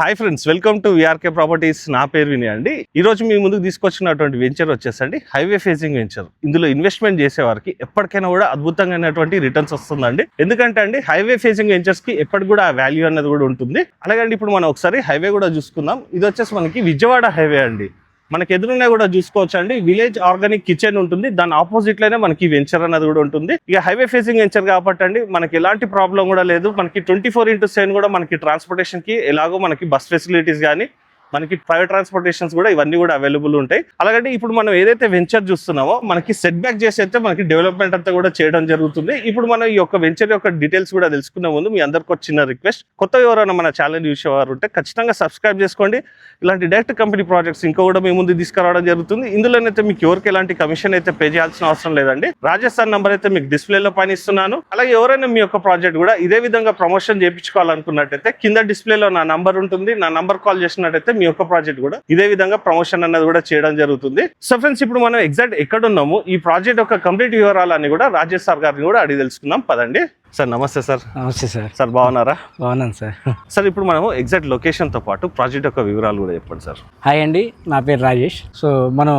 Hi friends, welcome to VRK properties. నా పేరు వినయ్ అండి. ఈ రోజు మీ ముందుకు తీసుకొచ్చినటువంటి వెంచర్ వచ్చేసండి హైవే ఫేసింగ్ వెంచర్. ఇందులో ఇన్వెస్ట్మెంట్ చేసే వారికి ఎప్పటికైనా కూడా అద్భుతంగా రిటర్న్స్ వస్తుందండి. ఎందుకంటే అండి హైవే ఫేసింగ్ వెంచర్స్ కి ఎప్పటికి కూడా ఆ వాల్యూ అనేది కూడా ఉంటుంది. అలాగే ఇప్పుడు మనం ఒకసారి హైవే కూడా చూసుకుందాం. ఇది వచ్చేసి మనకి విజయవాడ హైవే అండి. మనకి ఎదురున్నా కూడా చూసుకోవచ్చు అండి, విలేజ్ ఆర్గానిక్ కిచెన్ ఉంటుంది. దాని ఆపోజిట్ లోనే మనకి వెంచర్ అనేది కూడా ఉంటుంది. ఇక హైవే ఫేసింగ్ వెంచర్ కాబట్టి అండి మనకి ఎలాంటి ప్రాబ్లం కూడా లేదు. మనకి 24/7 కూడా మనకి ట్రాన్స్పోర్టేషన్ కి ఎలాగో మనకి బస్ ఫెసిలిటీస్ కానీ మనకి ప్రైవేట్ ట్రాన్స్పోర్టేషన్స్ కూడా ఇవన్నీ కూడా అవైలబుల్ ఉంటాయి. అలాగే ఇప్పుడు మనం ఏదైతే వెంచర్ చూస్తున్నామో మనకి సెట్ బ్యాక్ చేసి అయితే మనకి డెవలప్మెంట్ అంతా కూడా చేయడం జరుగుతుంది. ఇప్పుడు మనం ఈ యొక్క వెంచర్ యొక్క డీటెయిల్స్ కూడా తెలుసుకునే ముందు మీ అందరికి ఒక చిన్న రిక్వెస్ట్, కొత్తగా ఎవరైనా మన ఛానల్ చూసేవారు ఉంటే ఖచ్చితంగా సబ్స్క్రైబ్ చేసుకోండి. ఇలాంటి డైరెక్ట్ కంపెనీ ప్రాజెక్ట్స్ ఇంకా కూడా మీ ముందు తీసుకురావడం జరుగుతుంది. ఇందులోనైతే మీకు ఎవరికి ఎలాంటి కమిషన్ అయితే పే చేయాల్సిన అవసరం లేదండి. రాజస్థాన్ నంబర్ అయితే మీకు డిస్ప్లేలో పైన ఇస్తున్నాను. అలాగే ఎవరైనా మీ యొక్క ప్రాజెక్ట్ కూడా ఇదే విధంగా ప్రమోషన్ చేయించుకోవాలనుకున్నట్టయితే కింద డిస్ప్లేలో నా నంబర్ ఉంటుంది. నా నంబర్ కాల్ చేసినట్టయితే మీ యొక్క ప్రాజెక్ట్ కూడా ఇదే విధంగా ప్రమోషన్ అన్నది కూడా చేయడం జరుగుతుంది. సో ఫ్రెండ్స్, ఇప్పుడు మనం ఎగ్జాక్ట్ ఎక్కడ ఉన్నాము, ఈ ప్రాజెక్ట్ యొక్క కంప్లీట్ వివరాలన్నీ కూడా రాజేష్ సార్ గారిని కూడా అడిగి తెలుసుకుందాం. పదండి. సార్ నమస్తే సార్. నమస్తే సార్. సార్ బాగున్నారా? బాగున్నాను సార్. సార్ ఇప్పుడు మనం ఎగ్జాక్ట్ లొకేషన్ తో పాటు ప్రాజెక్ట్ యొక్క వివరాలు కూడా చెప్పండి సార్. హాయ్ అండి, నా పేరు రాజేష్. సో మనం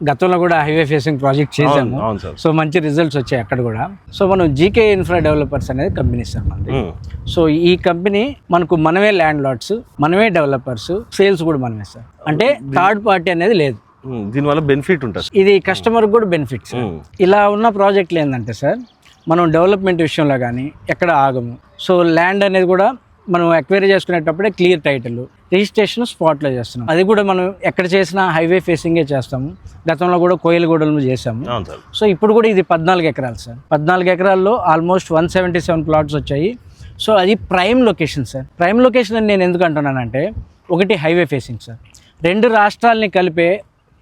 గతంలో కూడా హైవే ఫేసింగ్ ప్రాజెక్ట్ చేసాము. సో మంచి రిజల్ట్స్ వచ్చాయి అక్కడ కూడా. సో మనం జీకే ఇన్ఫ్రా డెవలపర్స్ అనేది కంపెనీ సార్ మనది. సో ఈ కంపెనీ మనమే ల్యాండ్ లాట్స్, మనమే డెవలపర్స్, సేల్స్ కూడా మనమే సార్. అంటే థర్డ్ పార్టీ అనేది లేదు. దీనివల్ల బెనిఫిట్ ఉంటుంది. ఇది కస్టమర్ కూడా బెనిఫిట్స్. ఇలా ఉన్న ప్రాజెక్టులు ఏంటంటే సార్, మనం డెవలప్మెంట్ విషయంలో కానీ ఎక్కడ ఆగము. సో ల్యాండ్ అనేది కూడా మనం ఎక్వైరీ చేసుకునేటప్పుడే క్లియర్ టైటిల్, రిజిస్ట్రేషన్ స్పాట్లో చేస్తున్నాం. అది కూడా మనం ఎక్కడ చేసినా హైవే ఫేసింగే చేస్తాము. గతంలో కూడా కోయిలగూడలో చేసాము. సో ఇప్పుడు కూడా ఇది 14 ఎకరాలు సార్. 14 ఎకరాల్లో ఆల్మోస్ట్ 177 ప్లాట్స్ వచ్చాయి. సో అది prime location sir. Prime location అని నేను ఎందుకు అంటున్నానంటే, ఒకటి హైవే ఫేసింగ్ సార్. 2 రాష్ట్రాలని కలిపే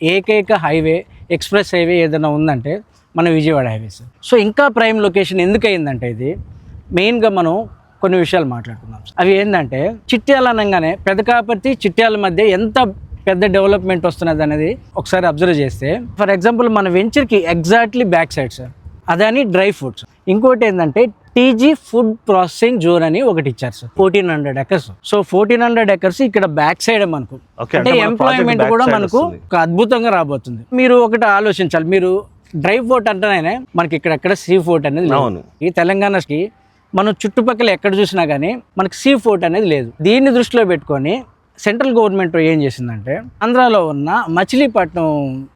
ఏకైక హైవే, ఎక్స్ప్రెస్ హైవే ఏదైనా ఉందంటే మన విజయవాడ హైవే సార్. సో ఇంకా ప్రైమ్ లొకేషన్ ఎందుకు అయిందంటే, ఇది మెయిన్గా మనం కొన్ని విషయాలు మాట్లాడుకున్నాం. అవి ఏంటంటే, చిట్యాల అనగానే పెదకాపర్తి చిట్యాల మధ్య ఎంత పెద్ద డెవలప్మెంట్ వస్తున్నది అనేది ఒకసారి అబ్జర్వ్ చేస్తే, ఫర్ ఎగ్జాంపుల్ మన వెంచర్కి ఎగ్జాక్ట్లీ బ్యాక్ సైడ్ సార్ అదని డ్రై ఫుడ్స్. ఇంకోటి ఏంటంటే టీజీ ఫుడ్ ప్రాసెసింగ్ జోన్ అని ఒకటి ఇచ్చారు సార్. 1400 ఎకర్స్. సో 1400 ఎకర్స్ ఇక్కడ బ్యాక్ సైడ్ మనకు అంటే ఎంప్లాయ్మెంట్ కూడా మనకు ఒక అద్భుతంగా రాబోతుంది. మీరు ఒకటి ఆలోచించాలి, మీరు డ్రై ఫోర్ట్ అంటేనే మనకి ఇక్కడెక్కడ సీ ఫోర్ట్ అనేది లేదు. ఈ తెలంగాణకి మనం చుట్టుపక్కల ఎక్కడ చూసినా కానీ మనకి సీ ఫోర్ట్ అనేది లేదు. దీన్ని దృష్టిలో పెట్టుకొని సెంట్రల్ గవర్నమెంట్ ఏం చేసిందంటే, ఆంధ్రాలో ఉన్న మచిలీపట్నం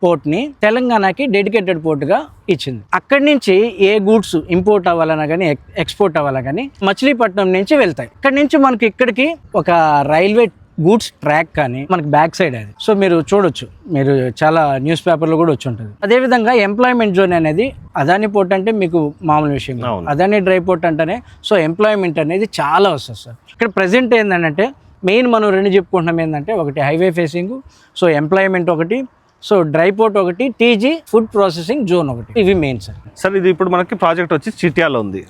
పోర్ట్ని తెలంగాణకి డెడికేటెడ్ పోర్ట్గా ఇచ్చింది. అక్కడి నుంచి ఏ గూడ్స్ ఇంపోర్ట్ అవ్వాలన్నా కానీ ఎక్స్పోర్ట్ అవ్వాలన్నా కానీ మచిలీపట్నం నుంచి వెళ్తాయి. అక్కడి నుంచి మనకి ఇక్కడికి ఒక రైల్వే గూడ్స్ ట్రాక్ కానీ మనకి బ్యాక్ సైడ్ అది. సో మీరు చూడొచ్చు, మీరు చాలా న్యూస్ పేపర్లో కూడా వచ్చి ఉంటుంది. అదేవిధంగా ఎంప్లాయ్మెంట్ జోన్ అనేది అదాని పోర్ట్ అంటే మీకు మామూలు విషయం, అదాని డ్రై పోర్ట్ అంటేనే సో ఎంప్లాయ్మెంట్ అనేది చాలా వస్తుంది సార్. ఇక్కడ ప్రజెంట్ ఏంటంటే మెయిన్ మనం 2 చెప్పుకుంటున్నాం. ఏంటంటే ఒకటి హైవే ఫేసింగ్, సో ఎంప్లాయ్మెంట్ ఒకటి, సో డ్రై పోర్ట్ ఒకటి, టీజీ ఫుడ్ ప్రాసెసింగ్ జోన్ ఒకటి. ఇవి మెయిన్ సార్. సార్ ఇది ఇప్పుడు మనకి ప్రాజెక్ట్ వచ్చి చిట్యాల ఉంది.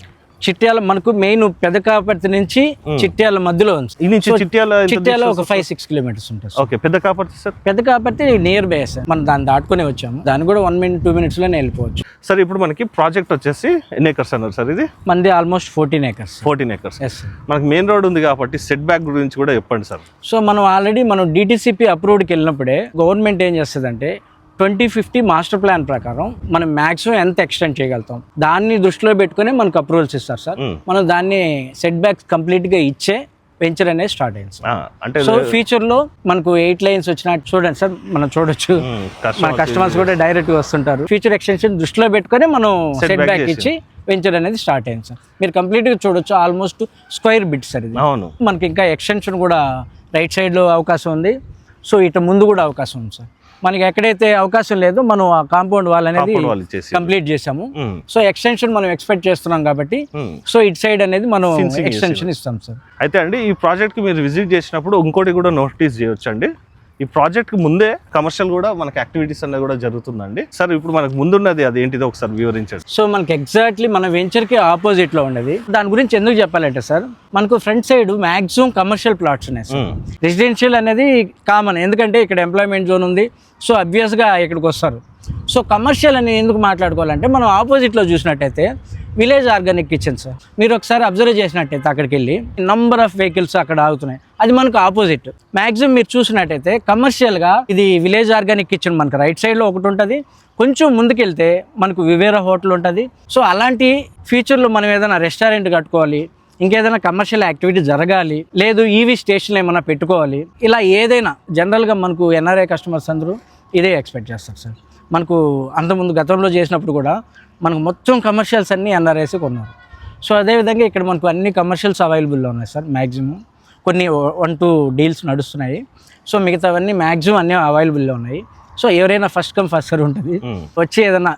చిట్యాల మనకు మెయిన్ పెదకాపర్తి నుంచి చిట్యాల మధ్యలో ఉంది. చిట్యాల ఒక 5-6 కిలోమీటర్స్ ఉంటుంది. Okay. Pedakaparthi sir? Pedakaparthi near by sir. మనం దాన్ని దాటుకునే వచ్చాము. దాన్ని కూడా 1-2 minutes లోనే వెళ్ళిపోవచ్చు. సార్ ఇప్పుడు మనకి ప్రాజెక్ట్ వచ్చేసి ఎన్ని ఎకర్స్ అన్నారు సార్? ఇది మనది ఆల్మోస్ట్ 14 ఎకర్స్. 14 ఎకర్స్. మనకి మెయిన్ రోడ్ ఉంది కాబట్టి సెట్ బ్యాక్ గురించి కూడా చెప్పండి సార్. సో మనం ఆల్రెడీ డిటిసిపి అప్రూవ్డ్కి వెళ్ళినప్పుడే గవర్నమెంట్ ఏం చేస్తుందంటే, 2050 మాస్టర్ ప్లాన్ ప్రకారం మనం మాక్సిమం ఎంత ఎక్స్టెండ్ చేయగలుగుతాం దాన్ని దృష్టిలో పెట్టుకుని మనకు అప్రూవల్స్ ఇస్తారు సార్. మనం దాన్ని సెట్ బ్యాక్స్ కంప్లీట్గా ఇచ్చే వెంచర్ అనేది స్టార్ట్ అయింది సార్. సో ఫ్యూచర్ లో మనకు 8 లైన్స్ వచ్చినట్టు చూడండి సార్, మనం చూడొచ్చు. మన కస్టమర్స్ కూడా డైరెక్ట్ గా వస్తుంటారు. ఫ్యూచర్ ఎక్స్టెన్షన్ దృష్టిలో పెట్టుకుని మనం సెట్ బ్యాక్ ఇచ్చి వెంచర్ అనేది స్టార్ట్ అయింది సార్. మీరు కంప్లీట్ గా చూడొచ్చు, ఆల్మోస్ట్ స్క్వేర్ బిట్ సార్ ఇది. మనకి ఇంకా ఎక్స్టెన్షన్ కూడా రైట్ సైడ్ లో అవకాశం ఉంది. సో ఇటు ముందు కూడా అవకాశం ఉంది సార్. మనకి ఎక్కడైతే అవకాశం లేదు మనం ఆ కాంపౌండ్ వాల్ అనేది కంప్లీట్ చేసాము. సో ఎక్స్టెన్షన్ మనం ఎక్స్పెక్ట్ చేస్తున్నాం కాబట్టి సో ఇట్ సైడ్ అనేది మనం ఎక్స్టెన్షన్ ఇస్తాం సార్. అయితే అండి ఈ ప్రాజెక్ట్ కి మీరు విజిట్ చేసినప్పుడు ఇంకోటి కూడా నోటీస్ చేయొచ్చు అండి, ఈ ప్రాజెక్ట్ కి ముందే కమర్షియల్ కూడా మనకి యాక్టివిటీస్ అనేది కూడా జరుగుతుందండి. సార్ ఇప్పుడు మనకు ముందున్నది అది ఏంటిదో ఒకసారి వివరించండి. సో మనకి ఎగ్జాక్ట్లీ మన వెంచర్ కి ఆపోజిట్ లో ఉండేది. దాని గురించి ఎందుకు చెప్పాలంటే సార్, మనకు front side maximum commercial plots ఉన్నాయి సార్. రెసిడెన్షియల్ అనేది కామన్, ఎందుకంటే ఇక్కడ ఎంప్లాయ్మెంట్ జోన్ ఉంది, సో అబ్వియస్గా ఇక్కడికి వస్తారు. సో కమర్షియల్ అని ఎందుకు మాట్లాడుకోవాలంటే మనం ఆపోజిట్లో చూసినట్టయితే విలేజ్ ఆర్గానిక్ కిచెన్ సార్. మీరు ఒకసారి అబ్జర్వ్ చేసినట్టయితే అక్కడికి వెళ్ళి నంబర్ ఆఫ్ వెహికల్స్ అక్కడ ఆగుతున్నాయి, అది మనకు ఆపోజిట్. మ్యాక్సిమం మీరు చూసినట్టయితే కమర్షియల్గా ఇది విలేజ్ ఆర్గానిక్ కిచెన్ మనకు రైట్ సైడ్లో ఒకటి ఉంటుంది, కొంచెం ముందుకెళ్తే మనకు వివేరా హోటల్ ఉంటుంది. సో అలాంటి ఫ్యూచర్లో మనం ఏదైనా రెస్టారెంట్ కట్టుకోవాలి, ఇంకేదైనా కమర్షియల్ యాక్టివిటీ జరగాలి, లేదు ఈవీ స్టేషన్లు ఏమైనా పెట్టుకోవాలి, ఇలా ఏదైనా జనరల్గా మనకు ఎన్ఆర్ఐ కస్టమర్స్ అందరూ ఇదే ఎక్స్పెక్ట్ చేస్తారు సార్. మనకు అంతకుముందు గతంలో చేసినప్పుడు కూడా మనకు మొత్తం కమర్షియల్స్ అన్నీ ఎన్ఆర్ఐస్ కొన్నారు. సో అదేవిధంగా ఇక్కడ మనకు అన్ని కమర్షియల్స్ అవైలబుల్లో ఉన్నాయి సార్. మ్యాక్సిమం కొన్ని 1-2 డీల్స్ నడుస్తున్నాయి. సో మిగతావన్నీ మ్యాక్సిమం అన్నీ అవైలబుల్లో ఉన్నాయి. సో ఎవరైనా ఫస్ట్ కమ్ ఫస్ట్ సర్వ్ ఉంటుంది, వచ్చి ఏదైనా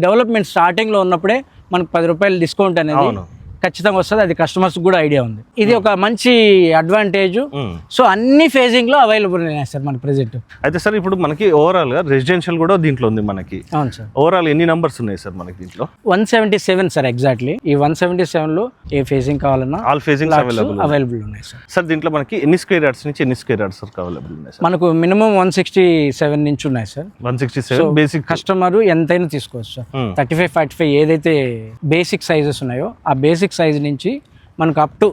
డెవలప్మెంట్ స్టార్టింగ్లో ఉన్నప్పుడే మనకు 10 రూపాయలు డిస్కౌంట్ అనేది ఖచ్చితంగా వస్తుంది. అది కస్టమర్స్ కూడా ఐడియా ఉంది. ఇది ఒక మంచి అడ్వాంటేజ్. సో అన్ని ఫేజింగ్ లో అవైలబుల్ ఉన్నాయి సార్ మనకి ప్రెసెంట్. అయితే సార్ ఇప్పుడు మనకి ఓవరాల్ గా రెసిడెన్షియల్ కూడా దీంట్లో ఉంది మనకి. అవును సార్. ఓవరాల్ ఎన్ని నంబర్స్ ఉన్నాయి సార్ మనకి దీంట్లో? 177 సార్ ఎగ్జాక్ట్లీ. ఈ 177 లో ఏ ఫేజింగ్ కావాలన్నా ఆల్ ఫేజింగ్ అవైలబుల్ ఉన్నాయి సార్. సార్ దీంట్లో మనకి ఎన్ని స్క్వేర్ యార్డ్స్ నుంచి ఎన్ని స్క్వేర్ యార్డ్స్ వరకు అవైలబుల్ ఉన్నాయి సార్? మనకు మినిమం 167 నుంచి ఉన్నాయి సార్. 167 బేసిక్. కస్టమర్ ఎంతైనా తీసుకోవచ్చు సార్. 35-45 ఏదైతే బేసిక్ సైజెస్ ఉన్నాయో ఆ బేసిక్ సైజ్ నుంచి మనకు అప్ టు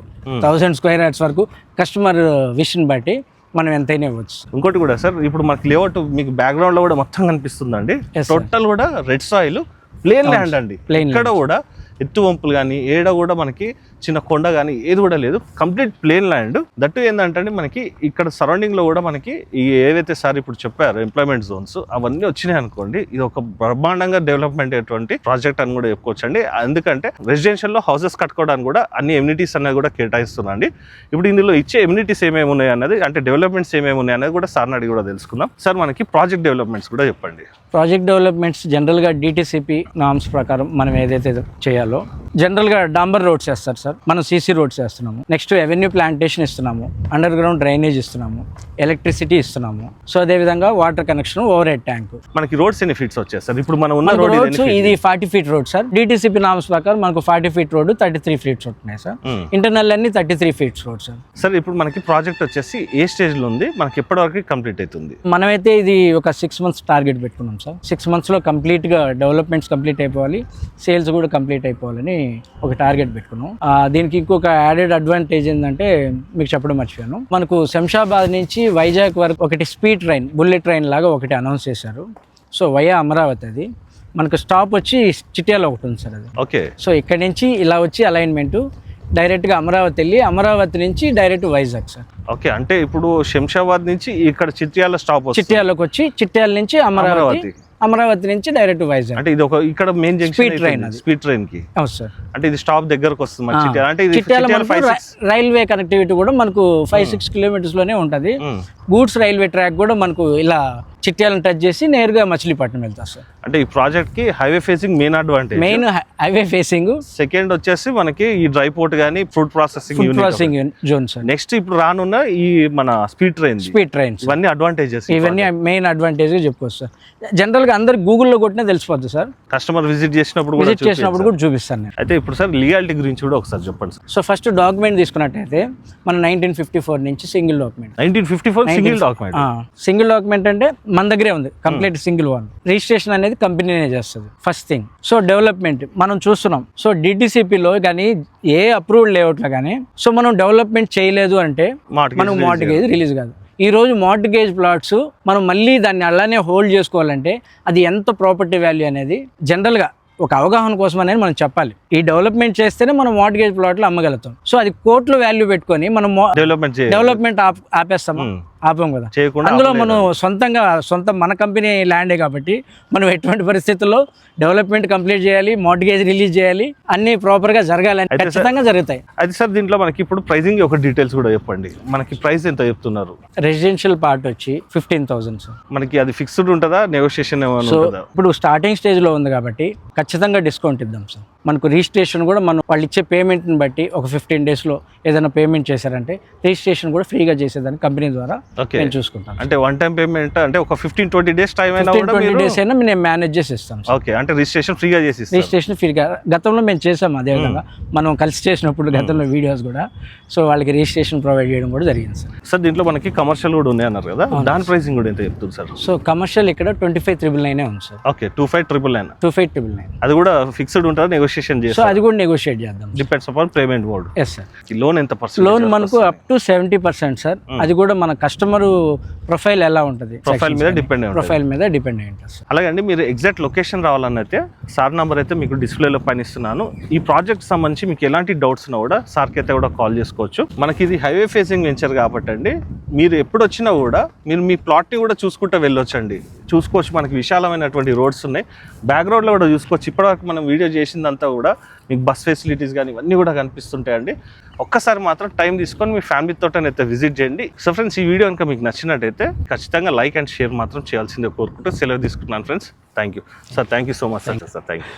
1000 స్క్వేర్ యార్డ్స్ వరకు కస్టమర్ విషన్ బట్టి మనం ఎంతైనా ఇవ్వచ్చు. ఇంకోటి కూడా సార్, ఇప్పుడు మనకి లేఅవుట్ మీకు బ్యాక్గ్రౌండ్ లో కూడా మొత్తం కనిపిస్తుందండి. టోటల్ కూడా రెడ్ సాయిల్, ప్లేన్ ల్యాండ్ అండి. ఇక్కడ కూడా ఎత్తు వంపులు కానీ ఏడ కూడా మనకి చిన్న కొండ కానీ ఏది కూడా లేదు, కంప్లీట్ ప్లేన్ ల్యాండ్. దట్టు ఏంటంటే మనకి ఇక్కడ సరౌండింగ్ లో కూడా మనకి ఈ ఏదైతే సార్ ఇప్పుడు చెప్పారు ఎంప్లాయ్మెంట్ జోన్స్ అవన్నీ వచ్చినాయి అనుకోండి, ఇది ఒక బ్రహ్మాండంగా డెవలప్మెంట్ అయ్యేటువంటి ప్రాజెక్ట్ అని కూడా చెప్పుకోవచ్చండి. ఎందుకంటే రెసిడెన్షియల్ లో హౌసెస్ కట్టుకోవడానికి కూడా అన్ని ఎమ్యూనిటీస్ అనేది కూడా కేటాయిస్తున్నాండి. ఇప్పుడు ఇందులో ఇచ్చే ఎమ్యూనిటీస్ ఏమేమి ఉన్నాయి అన్నది, అంటే డెవలప్మెంట్స్ ఏమేమి ఉన్నాయి అనేది కూడా సార్ని అడిగి కూడా తెలుసుకుందాం. సార్ మనకి ప్రాజెక్ట్ డెవలప్మెంట్స్ కూడా చెప్పండి. ప్రాజెక్ట్ డెవలప్మెంట్స్ జనరల్గా డిటిసిపి నామ్స్ ప్రకారం మనం ఏదైతే చేయాలో జనరల్గా డాంబర్ రోడ్స్ వేస్తారు సార్, మనం సీసీ రోడ్స్ వేస్తున్నాము. నెక్స్ట్ అవెన్యూ ప్లాంటేషన్ ఇస్తున్నాము, అండర్ గ్రౌండ్ డ్రైనేజ్ ఇస్తున్నాము, ఎలక్ట్రిసిటీ ఇస్తున్నాము. సో అదేవిధంగా water connection, over head tank. మనకి రోడ్స్ ఎన్ని ఫీట్స్ వచ్చాయి సార్? ఇప్పుడు మనం ఉన్న రోడ్స్ ఇది 40 feet road sir. DTCP norms ప్రకారం మనకు 40 ఫీట్ రోడ్ 33 ఫీట్స్ ఉంటున్నాయి సార్. ఇంటర్నల్ అన్ని 33 ఫీట్స్ రోడ్ సార్. సార్ ఇప్పుడు మనకి ప్రాజెక్ట్ వచ్చేసి ఏ స్టేజ్ లో ఉంది, మనకి ఎప్పటి వరకు కంప్లీట్ అవుతుంది? మనమైతే ఇది ఒక 6 months టార్గెట్ పెట్టుకున్నాం సార్. 6 months లో కంప్లీట్ గా డెవలప్మెంట్స్ కంప్లీట్ అయిపోవాలి, సేల్స్ కూడా కంప్లీట్ అయిపోవాలని ఒక టార్గెట్ పెట్టుకున్నాం. దీనికి ఇంకొక యాడెడ్ అడ్వాంటేజ్ ఏంటంటే మీకు చెప్పడం మర్చిపోయాను, మనకు శంషాబాద్ నుంచి వైజాగ్ వరకు ఒకటి స్పీడ్ ట్రైన్, బుల్లెట్ ట్రైన్ లాగా ఒకటి అనౌన్స్ చేశారు. సో వయా అమరావతి, అది మనకు స్టాప్ వచ్చి చిట్యాలో ఒకటి ఉంది సార్ అది. ఓకే. సో ఇక్కడ నుంచి ఇలా వచ్చి అలైన్మెంట్ డైరెక్ట్గా అమరావతి వెళ్ళి అమరావతి నుంచి డైరెక్ట్ వైజాగ్ సార్. ఓకే, అంటే ఇప్పుడు శంషాబాద్ నుంచి ఇక్కడ చిట్యాల స్టాప్, చిట్యాలకు వచ్చి చిట్యాల నుంచి అమరావతి, అమరావతి నుంచి డైరెక్ట్ వైజాగ్. అంటే ఇది ఒక ఇక్కడ మెయిన్ జంక్షన్ స్పీడ్ ట్రైన్ కి. అవును సార్. అంటే ఇది స్టాప్ దగ్గరకు వస్తుంది మన చిట్యాల. అంటే ఇది రైల్వే కనెక్టివిటీ కూడా మనకు 5-6 కిలోమీటర్స్ లోనే ఉంటది. గూడ్స్ రైల్వే ట్రాక్ కూడా మనకు ఇలా చిట్యాలను టచ్ చేసి నేరుగా మచిలీపట్నం వెళ్తారు సార్. అంటే ఈ ప్రాజెక్ట్ కి highway facing main advantage, main highway facing. Second వచ్చేసి మనకి ఈ డ్రై పోర్ట్ గానీ food processing zone sir. Next ఇప్పుడు రానున్న ఈ మన స్పీడ్ ట్రైన్స్ ఇవన్నీ అడ్వాంటేజెస్, ఇవన్నీ మెయిన్ అడ్వాంటేజ్ గా చెప్పుకోవచ్చు సార్. జనరల్ గా అందరు గూగుల్లో కొట్టినా తెలిసిపోద్ది సార్. కస్టమర్ విజిట్ చేసినప్పుడు కూడా చూపిస్తాను నేను. అయితే ఇప్పుడు సార్ లీగాలిటీ గురించి కూడా ఒకసారి చెప్పండి సార్. సో ఫస్ట్ డాక్యుమెంట్ తీసుకున్నట్టయితే మన 1954 నుంచి single document. 1954 single document. Single document అంటే మన దగ్గరే ఉంది, కంప్లీట్ సింగిల్ వన్. రిజిస్ట్రేషన్ అనేది కంపెనీనే చేస్తుంది ఫస్ట్ థింగ్. సో డెవలప్మెంట్ మనం చూస్తున్నాం. సో డిటిసిపిలో కానీ ఏ అప్రూవ్డ్ లేఅవుట్లో కానీ సో మనం డెవలప్మెంట్ చేయలేదు అంటే మనం మార్టిగేజ్ రిలీజ్ కాదు. ఈ రోజు మార్టిగేజ్ ప్లాట్స్ మనం మళ్ళీ దాన్ని అలానే హోల్డ్ చేసుకోవాలంటే అది ఎంత ప్రాపర్టీ వాల్యూ అనేది జనరల్గా ఒక అవగాహన కోసం అనేది మనం చెప్పాలి. ఈ డెవలప్మెంట్ చేస్తేనే మనం మార్టిగేజ్ ప్లాట్లు అమ్మగలుగుతాం. సో అది కోర్టులో వాల్యూ పెట్టుకొని మనం డెవలప్మెంట్ ఆపేస్తాము, ఆపం కదా. అందులో మనం సొంత మన కంపెనీ ల్యాండే కాబట్టి మనం ఎటువంటి పరిస్థితుల్లో డెవలప్మెంట్ కంప్లీట్ చేయాలి, మార్టిగేజ్ రిలీజ్ చేయాలి, అన్ని ప్రాపర్ గా జరగాలని ఖచ్చితంగా జరుగుతాయి. అయితే సార్ దీంట్లో మనకి ఇప్పుడు ప్రైసింగ్ ఒక డీటెయిల్స్ కూడా చెప్పండి. మనకి ప్రైస్ ఎంత చెప్తున్నారు? రెసిడెన్షియల్ పార్ట్ వచ్చి 15,000 సార్. మనకి అది ఫిక్స్డ్ ఉంటుందా, నెగోషియేషన్ ఏమైనా ఉంటుందా? ఇప్పుడు స్టార్టింగ్ స్టేజ్ లో ఉంది కాబట్టి ఖచ్చితంగా డిస్కౌంట్ ఇద్దాం సార్. మనకు రిజిస్ట్రేషన్ కూడా మనం వాళ్ళు ఇచ్చే పేమెంట్ని బట్టి ఒక 15 డేస్లో ఏదైనా పేమెంట్ చేశారంటే రిజిస్ట్రేషన్ కూడా ఫ్రీగా చేసేదాన్ని కంపెనీ ద్వారా ఓకే నేను చూసుకుంటాను. అంటే వన్ టైం పేమెంట్ అంటే ఒక 15-20 డేస్ టైం అయినా కూడా 20 మీరు డేస్ అయినా నేను మేనేజ్ చేసి ఇస్తాను. ఓకే అంటే రిజిస్ట్రేషన్ ఫ్రీగా చేసి ఇస్తారు. రిజిస్ట్రేషన్ ఫ్రీగా గతంలో మేము చేసాము అదే విధంగా మనం కలిసి చేసినప్పుడు గతంలో వీడియోస్ కూడా సో వాళ్ళకి రిజిస్ట్రేషన్ ప్రొవైడ్ చేయడం కూడా జరిగింది సార్. సార్ దీంట్లో మనకి కమర్షియల్ కూడా ఉన్నాయి అన్నారు కదా, దాని ప్రైసింగ్ కూడా ఎంత చెప్తుంది సార్? సో కమర్షియల్ ఇక్కడ 25,999 ఉంది సార్. ఓకే 25,999 25,999. అది కూడా ఫిక్స్డ్ ఉంటుంది, నెగోషియేషన్ సో చేస్తారు, అది కూడా నెగోషియేట్ చేద్దాం. Depends upon payment mode. Yes sir. ఈ లోన్ ఎంత పర్సెంట్? లోన్ మనకు అప్ టు 70% సార్. అది కూడా మన కస్టమర్ ప్రొఫైల్ ఎలా ఉంటుంది, ప్రొఫైల్ మీద డిపెండ్ అయ్యి ఉంటుంది. ప్రొఫైల్ మీద డిపెండ్ అయి ఉంటుంది సార్. అలాగే అండి మీరు ఎగ్జాక్ట్ లొకేషన్ రావాలని అయితే సార్ నంబర్ అయితే మీకు డిస్ప్లేలో పైన ఇస్తున్నాను. ఈ ప్రాజెక్ట్ సంబంధించి మీకు ఎలాంటి డౌట్స్ ఉన్నా కూడా సార్కి అయితే కూడా కాల్ చేసుకోవచ్చు. మనకి ఇది హైవే ఫేసింగ్ వెంచర్ కాబట్టి అండి మీరు ఎప్పుడు వచ్చినా కూడా మీరు మీ ప్లాట్ని కూడా చూసుకుంటూ వెళ్ళొచ్చండి. చూసుకోవచ్చు, మనకి విశాలమైనటువంటి రోడ్స్ ఉన్నాయి, బ్యాక్గ్రౌండ్లో కూడా చూసుకోవచ్చు. ఇప్పటివరకు మనం వీడియో చేసిందంతా కూడా మీకు బస్ ఫెసిలిటీస్ కానీ ఇవన్నీ కూడా కనిపిస్తుంటాయండి. ఒక్కసారి మాత్రం టైం తీసుకొని మీ ఫ్యామిలీతో అయితే విజిట్ చేయండి. సో ఫ్రెండ్స్, ఈ వీడియో కనుక మీకు నచ్చినట్టయితే ఖచ్చితంగా లైక్ అండ్ షేర్ మాత్రం చేయాల్సిందే కోరుకుంటూ సెలవు తీసుకుంటున్నాను friends. Thank you sir. Thank you so much sir. Thank you.